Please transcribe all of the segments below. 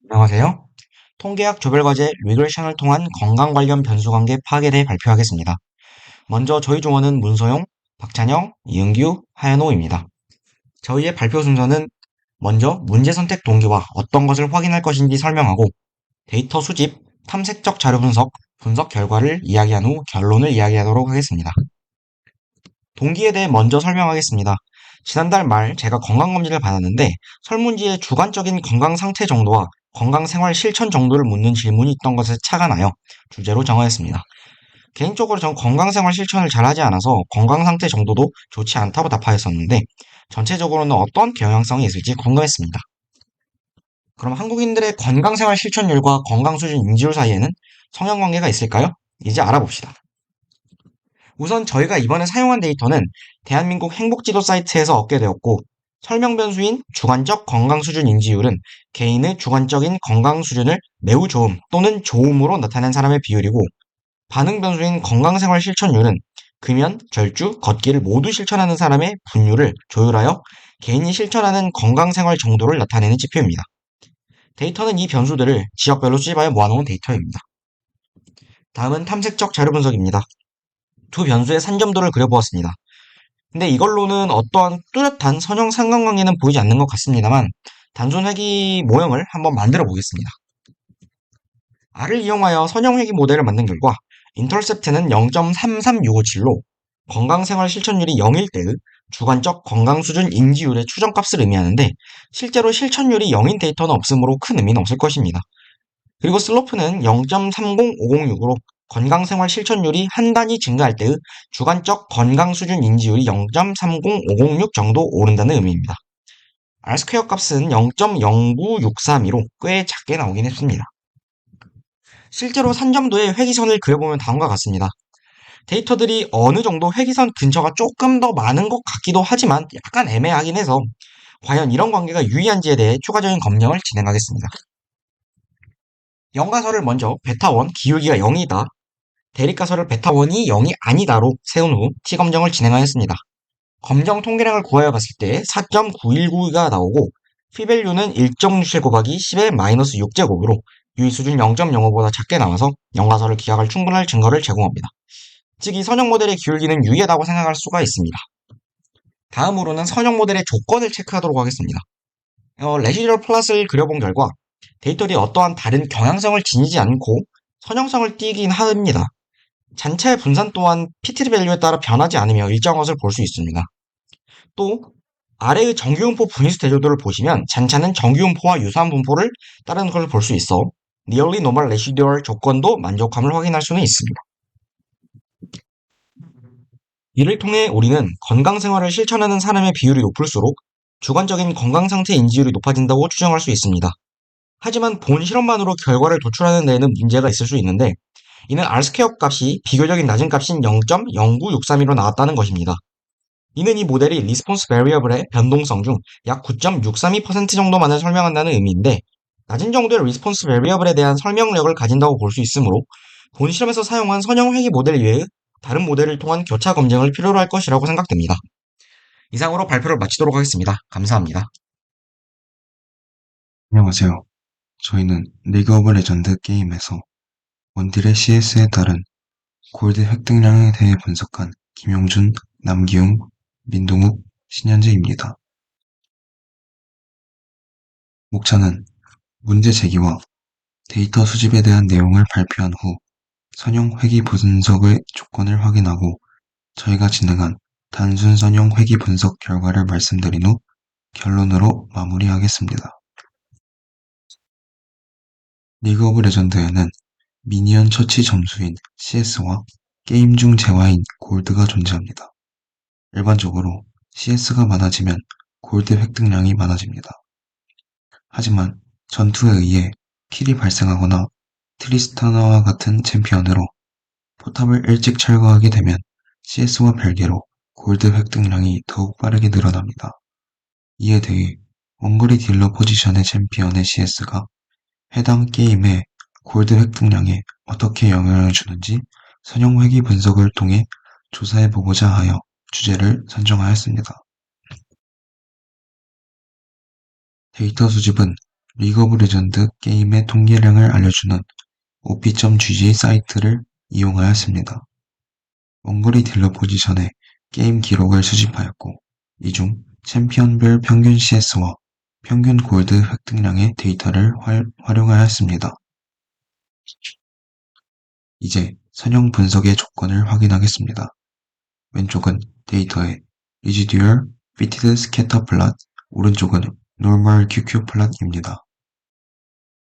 안녕하세요. 통계학 조별과제 리그레션을 통한 건강 관련 변수 관계 파악에 대해 발표하겠습니다. 먼저 저희 조원은 문소영, 박찬영, 이은규, 하현호입니다. 저희의 발표 순서는 먼저 문제 선택 동기와 어떤 것을 확인할 것인지 설명하고 데이터 수집, 탐색적 자료 분석, 분석 결과를 이야기한 후 결론을 이야기하도록 하겠습니다. 동기에 대해 먼저 설명하겠습니다. 지난달 말 제가 건강검진을 받았는데 설문지에 주관적인 건강 상태 정도와 건강생활 실천 정도를 묻는 질문이 있던 것에 차가 나요. 주제로 정하였습니다. 개인적으로 전 건강생활 실천을 잘하지 않아서 건강 상태 정도도 좋지 않다고 답하였었는데 전체적으로는 어떤 경향성이 있을지 궁금했습니다. 그럼 한국인들의 건강생활 실천율과 건강 수준 인지율 사이에는 성향관계가 있을까요? 이제 알아봅시다. 우선 저희가 이번에 사용한 데이터는 대한민국 행복지도 사이트에서 얻게 되었고, 설명 변수인 주관적 건강 수준 인지율은 개인의 주관적인 건강 수준을 매우 좋음 또는 좋음으로 나타낸 사람의 비율이고, 반응 변수인 건강생활 실천율은 금연, 절주, 걷기를 모두 실천하는 사람의 분율을 조율하여 개인이 실천하는 건강생활 정도를 나타내는 지표입니다. 데이터는 이 변수들을 지역별로 수집하여 모아놓은 데이터입니다. 다음은 탐색적 자료 분석입니다. 두 변수의 산점도를 그려보았습니다. 근데 이걸로는 어떠한 뚜렷한 선형 상관관계는 보이지 않는 것 같습니다만 단순 회귀 모형을 한번 만들어 보겠습니다. R을 이용하여 선형 회귀 모델을 만든 결과 인터셉트는 0.33657로 건강생활 실천율이 0일 때의 주관적 건강수준 인지율의 추정값을 의미하는데 실제로 실천율이 0인 데이터는 없으므로 큰 의미는 없을 것입니다. 그리고 슬로프는 0.30506으로 건강생활 실천율이 한 단위 증가할 때의 주관적 건강수준 인지율이 0.30506 정도 오른다는 의미입니다. R스퀘어 값은 0.09632로 꽤 작게 나오긴 했습니다. 실제로 산점도의 회기선을 그려보면 다음과 같습니다. 데이터들이 어느 정도 회기선 근처가 조금 더 많은 것 같기도 하지만 약간 애매하긴 해서 과연 이런 관계가 유의한지에 대해 추가적인 검증을 진행하겠습니다. 영가설을 먼저 베타1 기울기가 0이다. 대립가설을 베타1이 0이 아니다로 세운 후 T검정을 진행하였습니다. 검정 통계량을 구하여 봤을 때 4.9192가 나오고 P밸류는 1.67 곱하기 10의 마이너스 6제곱으로 유의수준 0.05보다 작게 나와서 영가설을 기각할 충분할 증거를 제공합니다. 즉, 이 선형 모델의 기울기는 유의하다고 생각할 수가 있습니다. 다음으로는 선형 모델의 조건을 체크하도록 하겠습니다. 레시듀얼 플롯을 그려본 결과 데이터들이 어떠한 다른 경향성을 지니지 않고 선형성을 띠긴 합니다. 잔차의 분산 또한 PT 밸류에 따라 변하지 않으며 일정한 것을 볼 수 있습니다. 또 아래의 정규분포 분위수 대조도를 보시면 잔차는 정규분포와 유사한 분포를 따르는 것을 볼 수 있어 Nearly Normal Residual 조건도 만족함을 확인할 수는 있습니다. 이를 통해 우리는 건강생활을 실천하는 사람의 비율이 높을수록 주관적인 건강상태 인지율이 높아진다고 추정할 수 있습니다. 하지만 본 실험만으로 결과를 도출하는 데에는 문제가 있을 수 있는데 이는 R스퀘어 값이 비교적인 낮은 값인 0.09632로 나왔다는 것입니다. 이는 이 모델이 리스폰스 베리어블의 변동성 중 약 9.632% 정도만을 설명한다는 의미인데 낮은 정도의 리스폰스 베리어블에 대한 설명력을 가진다고 볼 수 있으므로 본 실험에서 사용한 선형 회귀 모델 이외의 다른 모델을 통한 교차 검증을 필요로 할 것이라고 생각됩니다. 이상으로 발표를 마치도록 하겠습니다. 감사합니다. 안녕하세요. 저희는 리그 오브 레전드 게임에서 원딜의 CS에 따른 골드 획득량에 대해 분석한 김용준, 남기웅, 민동욱, 신현재입니다. 목차는 문제 제기와 데이터 수집에 대한 내용을 발표한 후 선형 회귀 분석의 조건을 확인하고 저희가 진행한 단순 선형 회귀 분석 결과를 말씀드린 후 결론으로 마무리하겠습니다. 리그 오브 레전드에는 미니언 처치 점수인 CS와 게임 중 재화인 골드가 존재합니다. 일반적으로 CS가 많아지면 골드 획득량이 많아집니다. 하지만 전투에 의해 킬이 발생하거나 트리스타나와 같은 챔피언으로 포탑을 일찍 철거하게 되면 CS와 별개로 골드 획득량이 더욱 빠르게 늘어납니다. 이에 대해 원거리 딜러 포지션의 챔피언의 CS가 해당 게임의 골드 획득량에 어떻게 영향을 주는지 선형 회귀 분석을 통해 조사해보고자 하여 주제를 선정하였습니다. 데이터 수집은 리그 오브 레전드 게임의 통계량을 알려주는 op.gg 사이트를 이용하였습니다. 원거리 딜러 포지션에 게임 기록을 수집하였고, 이 중 챔피언별 평균 CS와 평균 골드 획득량의 데이터를 활용하였습니다. 이제 선형 분석의 조건을 확인하겠습니다. 왼쪽은 데이터의 Residual Fitted Scatter Plot, 오른쪽은 Normal QQ Plot입니다.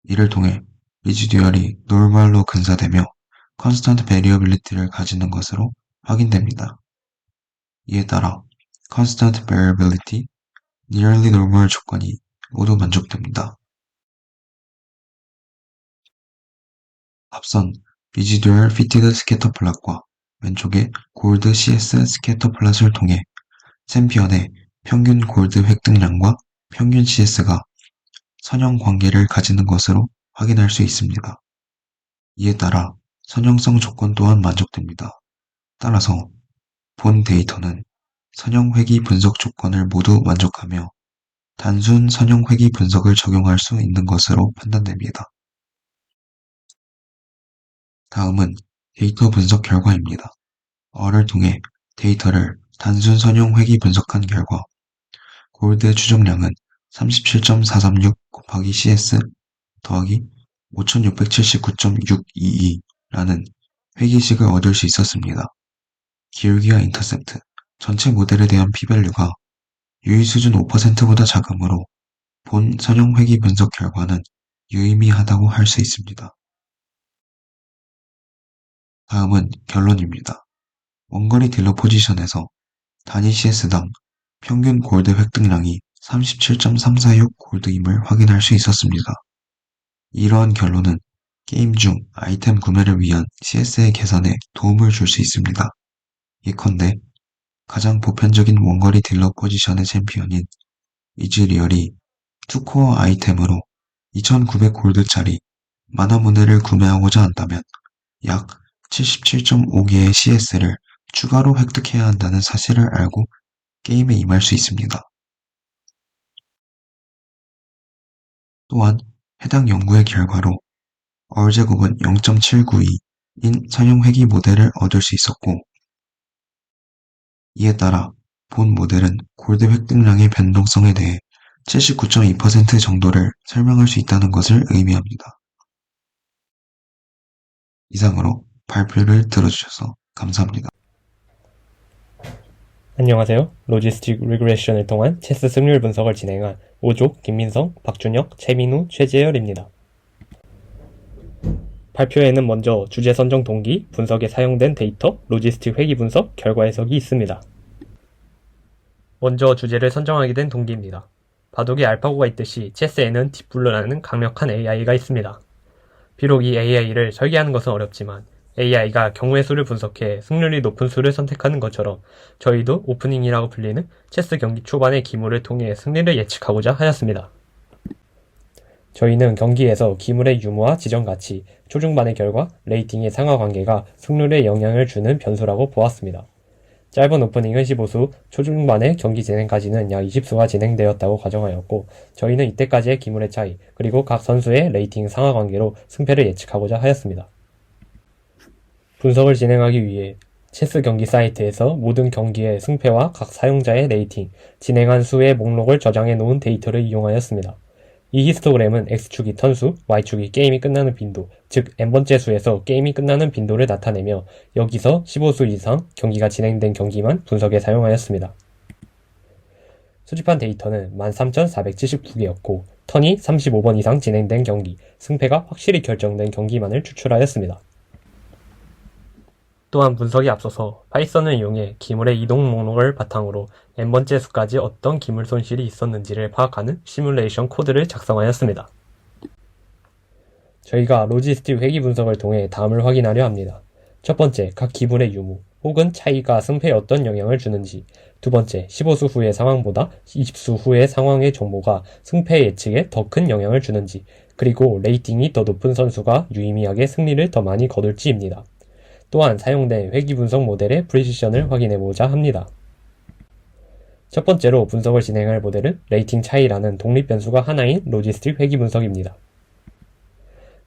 이를 통해 Residual이 Normal로 근사되며 Constant Variability를 가지는 것으로 확인됩니다. 이에 따라 Constant Variability, Nearly Normal 조건이 모두 만족됩니다. 앞선 Residual Fitted Scatter Plot과 왼쪽의 Gold CS Scatter Plot을 통해 챔피언의 평균 골드 획득량과 평균 CS가 선형 관계를 가지는 것으로 확인할 수 있습니다. 이에 따라 선형성 조건 또한 만족됩니다. 따라서 본 데이터는 선형 회귀 분석 조건을 모두 만족하며 단순 선형 회귀 분석을 적용할 수 있는 것으로 판단됩니다. 다음은 데이터 분석 결과입니다. R을 통해 데이터를 단순 선형 회귀 분석한 결과 골드 추정량은 37.436 곱하기 CS 더하기 5679.622라는 회귀식을 얻을 수 있었습니다. 기울기와 인터셉트, 전체 모델에 대한 p-value가 유의 수준 5%보다 작으므로 본 선형 회귀 분석 결과는 유의미하다고 할 수 있습니다. 다음은 결론입니다. 원거리 딜러 포지션에서 단위 CS당 평균 골드 획득량이 37.346 골드임을 확인할 수 있었습니다. 이러한 결론은 게임 중 아이템 구매를 위한 CS의 계산에 도움을 줄 수 있습니다. 예컨대 가장 보편적인 원거리 딜러 포지션의 챔피언인 이즈리얼이 투코어 아이템으로 2900 골드짜리 마나무네를 구매하고자 한다면 약 77.5개의 CS를 추가로 획득해야 한다는 사실을 알고 게임에 임할 수 있습니다. 또한 해당 연구의 결과로 얼제곱은 0.792인 선형 회귀 모델을 얻을 수 있었고, 이에 따라 본 모델은 골드 획득량의 변동성에 대해 79.2% 정도를 설명할 수 있다는 것을 의미합니다. 이상으로 발표를 들어주셔서 감사합니다. 안녕하세요. 로지스틱 리그레션을 통한 체스 승률 분석을 진행한 오족, 김민성, 박준혁, 최민우, 최재열입니다. 발표에는 먼저 주제 선정 동기, 분석에 사용된 데이터, 로지스틱 회귀 분석, 결과 해석이 있습니다. 먼저 주제를 선정하게 된 동기입니다. 바둑에 알파고가 있듯이 체스에는 딥블루라는 강력한 AI가 있습니다. 비록 이 AI를 설계하는 것은 어렵지만 AI가 경우의 수를 분석해 승률이 높은 수를 선택하는 것처럼 저희도 오프닝이라고 불리는 체스 경기 초반의 기물을 통해 승리를 예측하고자 하였습니다. 저희는 경기에서 기물의 유무와 지정 가치, 초중반의 결과, 레이팅의 상하 관계가 승률에 영향을 주는 변수라고 보았습니다. 짧은 오프닝은 15수, 초중반의 경기 진행까지는 약 20수가 진행되었다고 가정하였고, 저희는 이때까지의 기물의 차이, 그리고 각 선수의 레이팅 상하 관계로 승패를 예측하고자 하였습니다. 분석을 진행하기 위해 체스 경기 사이트에서 모든 경기의 승패와 각 사용자의 레이팅, 진행한 수의 목록을 저장해 놓은 데이터를 이용하였습니다. 이 히스토그램은 X축이 턴수, Y축이 게임이 끝나는 빈도, 즉 n번째 수에서 게임이 끝나는 빈도를 나타내며 여기서 15수 이상 경기가 진행된 경기만 분석에 사용하였습니다. 수집한 데이터는 13,479개였고 턴이 35번 이상 진행된 경기, 승패가 확실히 결정된 경기만을 추출하였습니다. 또한 분석에 앞서서 파이썬을 이용해 기물의 이동 목록을 바탕으로 n번째 수까지 어떤 기물 손실이 있었는지를 파악하는 시뮬레이션 코드를 작성하였습니다. 저희가 로지스틱 회귀 분석을 통해 다음을 확인하려 합니다. 첫 번째, 각 기물의 유무 혹은 차이가 승패에 어떤 영향을 주는지. 두 번째, 15수 후의 상황보다 20수 후의 상황의 정보가 승패 예측에 더 큰 영향을 주는지. 그리고 레이팅이 더 높은 선수가 유의미하게 승리를 더 많이 거둘지입니다. 또한 사용된 회귀 분석 모델의 프리시션을 확인해보자 합니다. 첫 번째로 분석을 진행할 모델은 레이팅 차이라는 독립 변수가 하나인 로지스틱 회귀 분석입니다.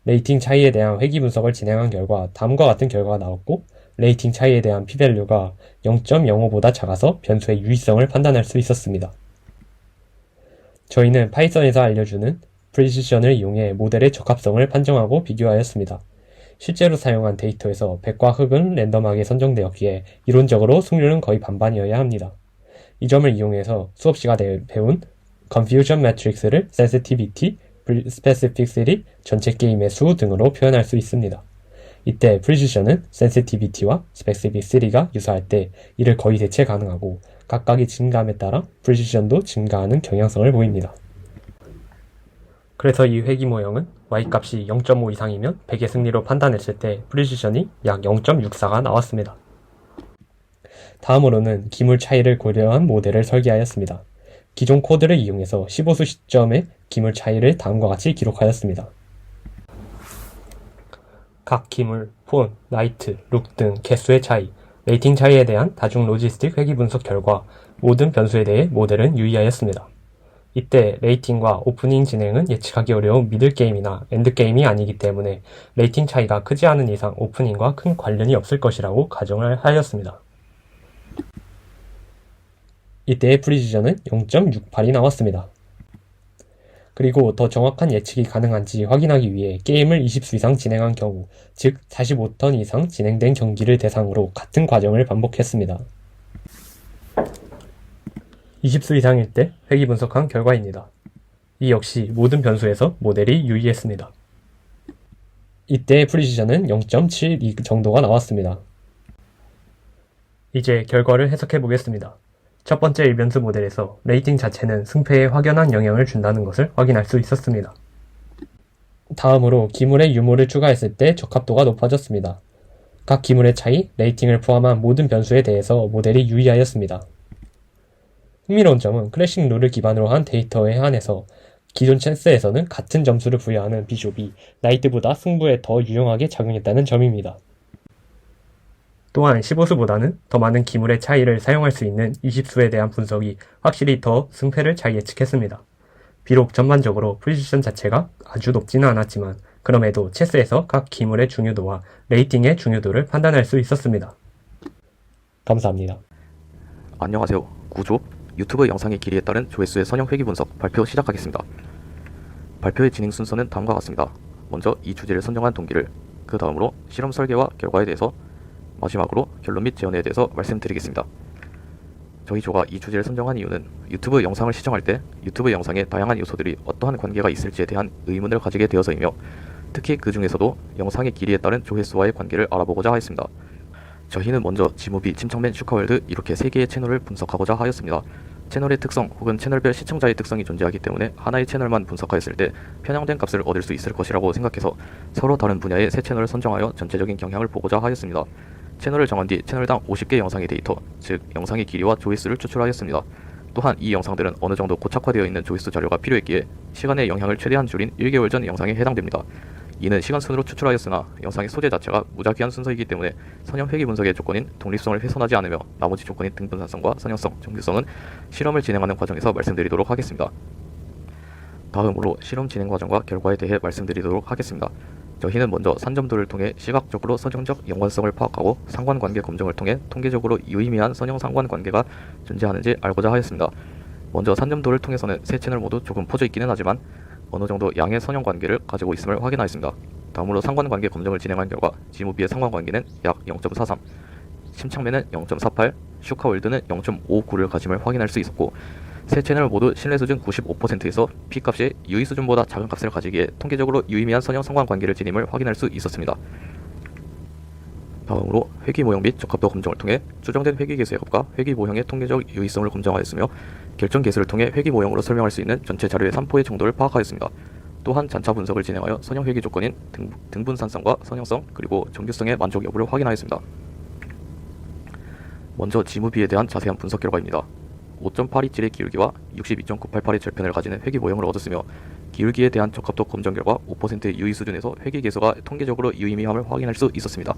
레이팅 차이에 대한 회귀 분석을 진행한 결과 다음과 같은 결과가 나왔고, 레이팅 차이에 대한 p-value가 0.05보다 작아서 변수의 유의성을 판단할 수 있었습니다. 저희는 파이썬에서 알려주는 프리시션을 이용해 모델의 적합성을 판정하고 비교하였습니다. 실제로 사용한 데이터에서 백과 흑은 랜덤하게 선정되었기에 이론적으로 승률은 거의 반반이어야 합니다. 이 점을 이용해서 수업 시간에 배운 confusion matrix를 sensitivity, specificity, 전체 게임의 수 등으로 표현할 수 있습니다. 이때 precision은 sensitivity와 specificity가 유사할 때 이를 거의 대체 가능하고, 각각의 증가함에 따라 precision도 증가하는 경향성을 보입니다. 그래서 이 회귀 모형은 y값이 0.5 이상이면 100의 승리로 판단했을 때 precision이 약 0.64가 나왔습니다. 다음으로는 기물 차이를 고려한 모델을 설계하였습니다. 기존 코드를 이용해서 15수 시점의 기물 차이를 다음과 같이 기록하였습니다. 각 기물, 폰, 라이트, 룩 등 개수의 차이, 레이팅 차이에 대한 다중 로지스틱 회귀 분석 결과 모든 변수에 대해 모델은 유의하였습니다. 이때 레이팅과 오프닝 진행은 예측하기 어려운 미들게임이나 엔드게임이 아니기 때문에 레이팅 차이가 크지 않은 이상 오프닝과 큰 관련이 없을 것이라고 가정을 하였습니다. 이때의 프리시전은 0.68이 나왔습니다. 그리고 더 정확한 예측이 가능한지 확인하기 위해 게임을 20수 이상 진행한 경우, 즉 45턴 이상 진행된 경기를 대상으로 같은 과정을 반복했습니다. 20수 이상일 때 회귀 분석한 결과입니다. 이 역시 모든 변수에서 모델이 유의했습니다. 이때의 프리시전은 0.72 정도가 나왔습니다. 이제 결과를 해석해 보겠습니다. 첫 번째 일변수 모델에서 레이팅 자체는 승패에 확연한 영향을 준다는 것을 확인할 수 있었습니다. 다음으로 기물의 유무를 추가했을 때 적합도가 높아졌습니다. 각 기물의 차이, 레이팅을 포함한 모든 변수에 대해서 모델이 유의하였습니다. 흥미로운 점은 클래식 룰을 기반으로 한 데이터에 한해서 기존 체스에서는 같은 점수를 부여하는 비숍이 나이트보다 승부에 더 유용하게 작용했다는 점입니다. 또한 15수보다는 더 많은 기물의 차이를 사용할 수 있는 20수에 대한 분석이 확실히 더 승패를 잘 예측했습니다. 비록 전반적으로 프리시션 자체가 아주 높지는 않았지만 그럼에도 체스에서 각 기물의 중요도와 레이팅의 중요도를 판단할 수 있었습니다. 감사합니다. 안녕하세요. 구조, 유튜브 영상의 길이에 따른 조회수의 선형 회귀 분석 발표 시작하겠습니다. 발표의 진행 순서는 다음과 같습니다. 먼저 이 주제를 선정한 동기를, 그 다음으로 실험 설계와 결과에 대해서, 마지막으로 결론 및 제언에 대해서 말씀드리겠습니다. 저희 조가 이 주제를 선정한 이유는 유튜브 영상을 시청할 때 유튜브 영상의 다양한 요소들이 어떠한 관계가 있을지에 대한 의문을 가지게 되어서이며, 특히 그 중에서도 영상의 길이에 따른 조회수와의 관계를 알아보고자 하였습니다. 저희는 먼저 지무비, 침착맨, 슈카월드 이렇게 3개의 채널을 분석하고자 하였습니다. 채널의 특성 혹은 채널별 시청자의 특성이 존재하기 때문에 하나의 채널만 분석하였을 때 편향된 값을 얻을 수 있을 것이라고 생각해서 서로 다른 분야의 세 채널을 선정하여 전체적인 경향을 보고자 하였습니다. 채널을 정한 뒤 채널당 50개 영상의 데이터, 즉 영상의 길이와 조회수를 추출하였습니다. 또한 이 영상들은 어느 정도 고착화되어 있는 조회수 자료가 필요했기에 시간의 영향을 최대한 줄인 1개월 전 영상에 해당됩니다. 이는 시간 순으로 추출하였으나 영상의 소재 자체가 무작위한 순서이기 때문에 선형 회귀 분석의 조건인 독립성을 훼손하지 않으며 나머지 조건인 등분산성과 선형성, 정규성은 실험을 진행하는 과정에서 말씀드리도록 하겠습니다. 다음으로 실험 진행 과정과 결과에 대해 말씀드리도록 하겠습니다. 저희는 먼저 산점도를 통해 시각적으로 선형적 연관성을 파악하고 상관관계 검증을 통해 통계적으로 유의미한 선형 상관관계가 존재하는지 알고자 하였습니다. 먼저 산점도를 통해서는 세 채널 모두 조금 퍼져 있기는 하지만 어느 정도 양의 선형관계를 가지고 있음을 확인하였습니다. 다음으로 상관관계 검증을 진행한 결과 지무비의 상관관계는 약 0.43, 침착맨은 0.48, 슈카월드는 0.59를 가짐을 확인할 수 있었고, 세 채널 모두 신뢰수준 95%에서 P값이 유의수준보다 작은 값을 가지기에 통계적으로 유의미한 선형 상관관계를 지님을 확인할 수 있었습니다. 다음으로 회귀 모형 및 적합도 검증을 통해 추정된 회귀 개수의 값과 회귀 모형의 통계적 유의성을 검증하였으며, 결정 개수를 통해 회귀 모형으로 설명할 수 있는 전체 자료의 3포의 정도를 파악하였습니다. 또한 잔차 분석을 진행하여 선형 회귀 조건인 등분산성과 선형성 그리고 정규성의 만족 여부를 확인하였습니다. 먼저 지무비에 대한 자세한 분석 결과입니다. 5.82의 기울기와 62.988의 절편을 가지는 회귀 모형을 얻었으며, 기울기에 대한 적합도 검정 결과 5%의 유의 수준에서 회귀 개수가 통계적으로 유의미함을 확인할 수 있었습니다.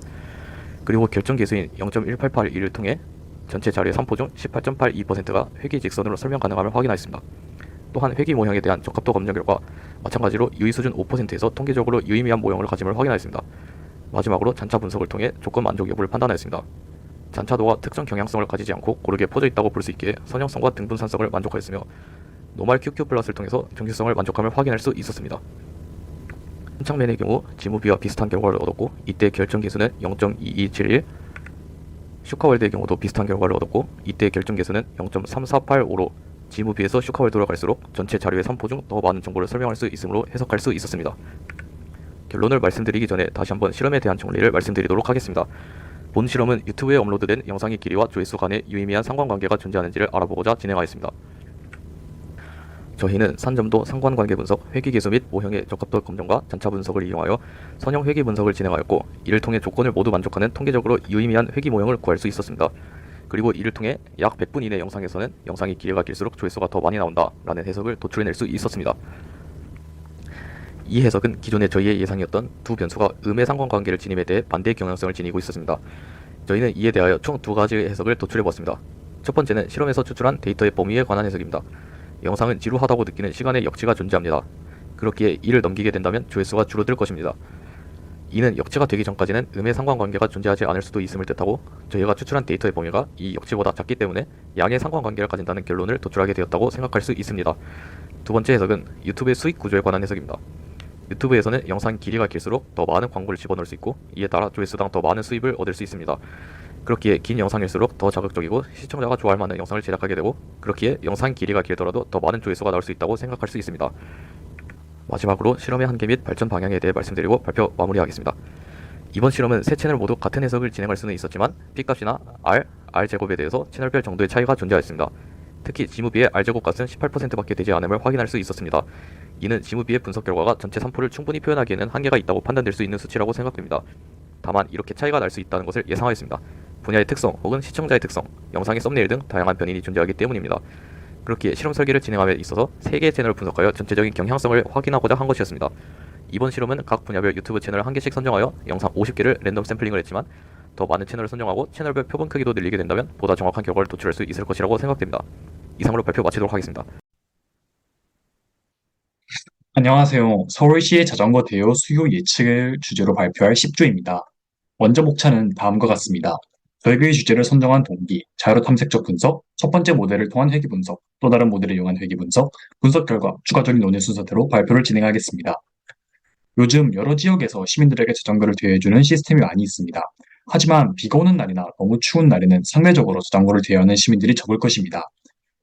그리고 결정 개수인 0.188을 통해 전체 자료의 3포 중 18.82%가 회귀 직선으로 설명 가능함을 확인하였습니다. 또한 회귀 모형에 대한 적합도 검정 결과 마찬가지로 유의 수준 5%에서 통계적으로 유의미한 모형을 가짐을 확인하였습니다. 마지막으로 잔차 분석을 통해 조건 만족 여부를 판단하였습니다. 잔차도가 특정 경향성을 가지지 않고 고르게 퍼져 있다고 볼 수 있기에 선형성과 등분산성을 만족하였으며 노멀 QQ 플러스를 통해서 정시성을 만족함을 확인할 수 있었습니다. 한창맨의 경우 지무비와 비슷한 결과를 얻었고 이때 결정 계수는 0.2271, 슈카월드의 경우도 비슷한 결과를 얻었고 이때 결정 계수는 0.3485로 지무비에서 슈카월드로 갈수록 전체 자료의 3포 중 더 많은 정보를 설명할 수 있으므로 해석할 수 있었습니다. 결론을 말씀드리기 전에 다시 한번 실험에 대한 정리를 말씀드리도록 하겠습니다. 본 실험은 유튜브에 업로드된 영상의 길이와 조회수 간의 유의미한 상관관계가 존재하는지를 알아보고자 진행하였습니다. 저희는 산점도 상관관계 분석, 회귀계수 및 모형의 적합도 검정과 잔차 분석을 이용하여 선형 회귀 분석을 진행하였고 이를 통해 조건을 모두 만족하는 통계적으로 유의미한 회귀 모형을 구할 수 있었습니다. 그리고 이를 통해 약 100분 이내 영상에서는 영상의 길이가 길수록 조회수가 더 많이 나온다 라는 해석을 도출해낼 수 있었습니다. 이 해석은 기존의 저희의 예상이었던 두 변수가 음의 상관관계를 지님에 대해 반대의 경향성을 지니고 있었습니다. 저희는 이에 대하여 총 두 가지의 해석을 도출해보았습니다. 첫 번째는 실험에서 추출한 데이터의 범위에 관한 해석입니다. 영상은 지루하다고 느끼는 시간의 역치가 존재합니다. 그렇기에 이를 넘기게 된다면 조회수가 줄어들 것입니다. 이는 역치가 되기 전까지는 음의 상관관계가 존재하지 않을 수도 있음을 뜻하고 저희가 추출한 데이터의 범위가 이 역치보다 작기 때문에 양의 상관관계를 가진다는 결론을 도출하게 되었다고 생각할 수 있습니다. 두 번째 해석은 유튜브의 수익 구조에 관한 해석입니다. 유튜브에서는 영상 길이가 길수록 더 많은 광고를 집어넣을 수 있고 이에 따라 조회수당 더 많은 수입을 얻을 수 있습니다. 그렇기에 긴 영상일수록 더 자극적이고 시청자가 좋아할 만한 영상을 제작하게 되고 그렇기에 영상 길이가 길더라도 더 많은 조회수가 나올 수 있다고 생각할 수 있습니다. 마지막으로 실험의 한계 및 발전 방향에 대해 말씀드리고 발표 마무리하겠습니다. 이번 실험은 세 채널 모두 같은 해석을 진행할 수는 있었지만 P값이나 R제곱에 대해서 채널별 정도의 차이가 존재하였습니다. 특히 지무비의 R제곱 값은 18%밖에 되지 않음을 확인할 수 있었습니다. 이는 지무비의 분석 결과가 전체 3포를 충분히 표현하기에는 한계가 있다고 판단될 수 있는 수치라고 생각됩니다. 다만 이렇게 차이가 날 수 있다는 것을 예상하였습니다. 분야의 특성 혹은 시청자의 특성, 영상의 썸네일 등 다양한 변인이 존재하기 때문입니다. 그렇기에 실험 설계를 진행함에 있어서 3개의 채널을 분석하여 전체적인 경향성을 확인하고자 한 것이었습니다. 이번 실험은 각 분야별 유튜브 채널을 1개씩 선정하여 영상 50개를 랜덤 샘플링을 했지만 더 많은 채널을 선정하고 채널별 표본 크기도 늘리게 된다면 보다 정확한 결과를 도출할 수 있을 것이라고 생각됩니다. 이상으로 발표 마치도록 하겠습니다. 안녕하세요. 서울시의 자전거 대여 수요 예측을 주제로 발표할 10주입니다. 먼저 목차는 다음과 같습니다. 저희의 주제를 선정한 동기, 자료 탐색적 분석, 첫 번째 모델을 통한 회귀 분석, 또 다른 모델을 이용한 회귀 분석, 분석 결과, 추가적인 논의 순서대로 발표를 진행하겠습니다. 요즘 여러 지역에서 시민들에게 자전거를 대여해주는 시스템이 많이 있습니다. 하지만 비가 오는 날이나 너무 추운 날에는 상대적으로 자전거를 대여하는 시민들이 적을 것입니다.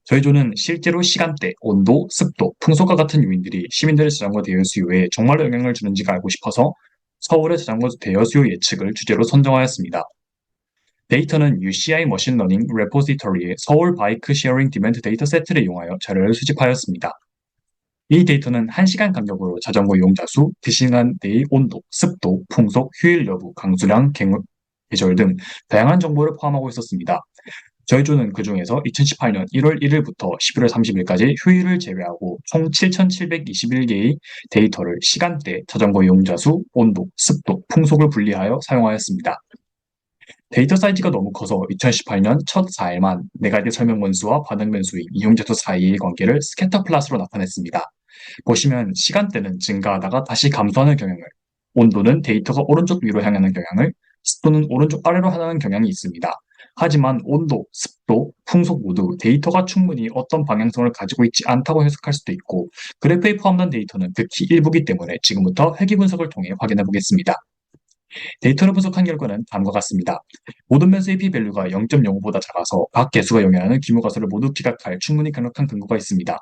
저희 조는 실제로 시간대, 온도, 습도, 풍속과 같은 요인들이 시민들의 자전거 대여 수요에 정말로 영향을 주는지가 알고 싶어서 서울의 자전거 대여 수요 예측을 주제로 선정하였습니다. 데이터는 UCI 머신러닝 레포지터리의 서울 바이크 쉐어링 디맨드 데이터 세트를 이용하여 자료를 수집하였습니다. 이 데이터는 1시간 간격으로 자전거 이용자 수, 대시간대의 온도, 습도, 풍속, 휴일 여부, 강수량, 계절 등 다양한 정보를 포함하고 있었습니다. 저희 조는 그 중에서 2018년 1월 1일부터 11월 30일까지 휴일을 제외하고 총 7,721개의 데이터를 시간대, 자전거 이용자 수, 온도, 습도, 풍속을 분리하여 사용하였습니다. 데이터 사이즈가 너무 커서 2018년 첫 4일만 4가지 설명 변수와 반응 변수의 이용자 수 사이의 관계를 스캐터 플롯으로 나타냈습니다. 보시면 시간대는 증가하다가 다시 감소하는 경향을, 온도는 데이터가 오른쪽 위로 향하는 경향을, 습도는 오른쪽 아래로 향하는 경향이 있습니다. 하지만 온도, 습도, 풍속 모두 데이터가 충분히 어떤 방향성을 가지고 있지 않다고 해석할 수도 있고 그래프에 포함된 데이터는 극히 일부이기 때문에 지금부터 회귀 분석을 통해 확인해 보겠습니다. 데이터를 분석한 결과는 다음과 같습니다. 모든 변수의 p-밸류가 0.05보다 작아서 각 개수가 영향하는 규모 가수를 모두 기각할 충분히 강력한 근거가 있습니다.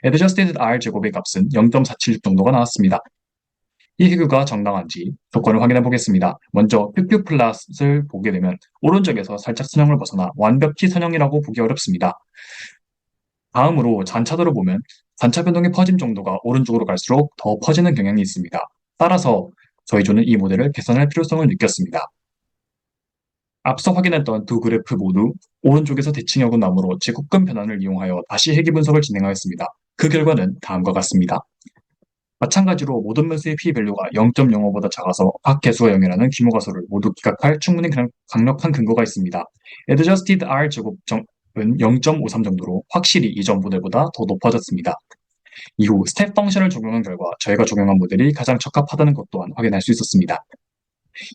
adjusted r제곱의 값은 0.476 정도가 나왔습니다. 이 회귀가 정당한지 조건을 확인해 보겠습니다. 먼저 QQ 플러스를 보게 되면 오른쪽에서 살짝 선형을 벗어나 완벽히 선형이라고 보기 어렵습니다. 다음으로 잔차도를 보면 잔차 변동의 퍼짐 정도가 오른쪽으로 갈수록 더 퍼지는 경향이 있습니다. 따라서 저희 조는 이 모델을 개선할 필요성을 느꼈습니다. 앞서 확인했던 두 그래프 모두 오른쪽에서 대칭형은 나무로 제곱근 변환을 이용하여 다시 회귀 분석을 진행하였습니다. 그 결과는 다음과 같습니다. 마찬가지로 모든 변수의 p-밸류가 0.05보다 작아서 각 개수가 0이라는 기모가수를 모두 기각할 충분히 강력한 근거가 있습니다. adjusted r 제곱은 0.53 정도로 확실히 이전 모델보다 더 높아졌습니다. 이후 스텝 펑션을 적용한 결과 저희가 적용한 모델이 가장 적합하다는 것 또한 확인할 수 있었습니다.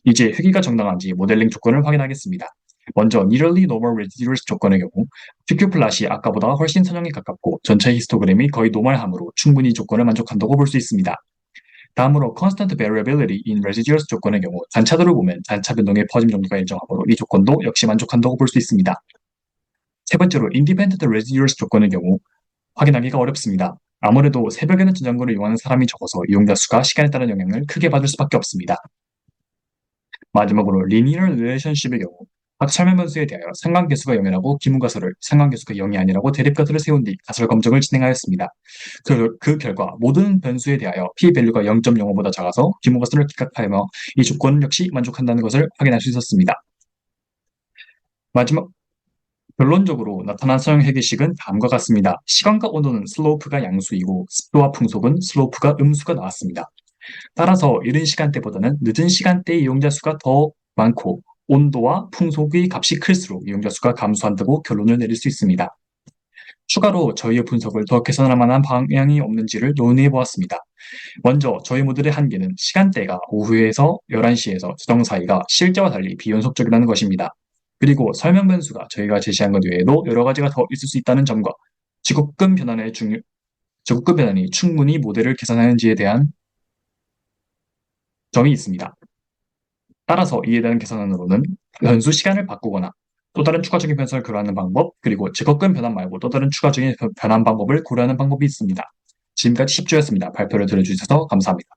이제 회귀가 정당한지 모델링 조건을 확인하겠습니다. 먼저 nearly normal residuals 조건의 경우 PQ 플랫이 아까보다 훨씬 선형에 가깝고 전체 히스토그램이 거의 노멀하므로 충분히 이 조건을 만족한다고 볼 수 있습니다. 다음으로 constant variability in residuals 조건의 경우 단차도를 보면 단차 변동의 퍼짐 정도가 일정하므로 이 조건도 역시 만족한다고 볼 수 있습니다. 세 번째로 independent residuals 조건의 경우 확인하기가 어렵습니다. 아무래도 새벽에는 저장고를 이용하는 사람이 적어서 이용자 수가 시간에 따른 영향을 크게 받을 수밖에 없습니다. 마지막으로 linear relationship의 경우 각 설명 변수에 대하여 상관계수가 0이라고 기문가설을 상관계수가 0이 아니라고 대립가설을 세운 뒤 가설 검증을 진행하였습니다. 그 결과 모든 변수에 대하여 p-밸류가 0.05보다 작아서 기문가설을 기각하며 이 조건 역시 만족한다는 것을 확인할 수 있었습니다. 마지막 결론적으로 나타난 성형 회계식은 다음과 같습니다. 시간과 온도는 슬로프가 양수이고 습도와 풍속은 슬로프가 음수가 나왔습니다. 따라서 이른 시간대보다는 늦은 시간대의 이용자 수가 더 많고 온도와 풍속의 값이 클수록 이용자 수가 감소한다고 결론을 내릴 수 있습니다. 추가로 저희의 분석을 더 개선할 만한 방향이 없는지를 논의해 보았습니다. 먼저 저희 모델의 한계는 시간대가 오후에서 11시에서 저정 사이가 실제와 달리 비연속적이라는 것입니다. 그리고 설명 변수가 저희가 제시한 것 외에도 여러 가지가 더 있을 수 있다는 점과 지구급 변환이 충분히 모델을 계산하는지에 대한 점이 있습니다. 따라서 이에 대한 계산안으로는 변수 시간을 바꾸거나 또 다른 추가적인 변수를 고려하는 방법, 그리고 제곱근 변환 말고 또 다른 추가적인 변환 방법을 고려하는 방법이 있습니다. 지금까지 10주였습니다. 발표를 들어주셔서 감사합니다.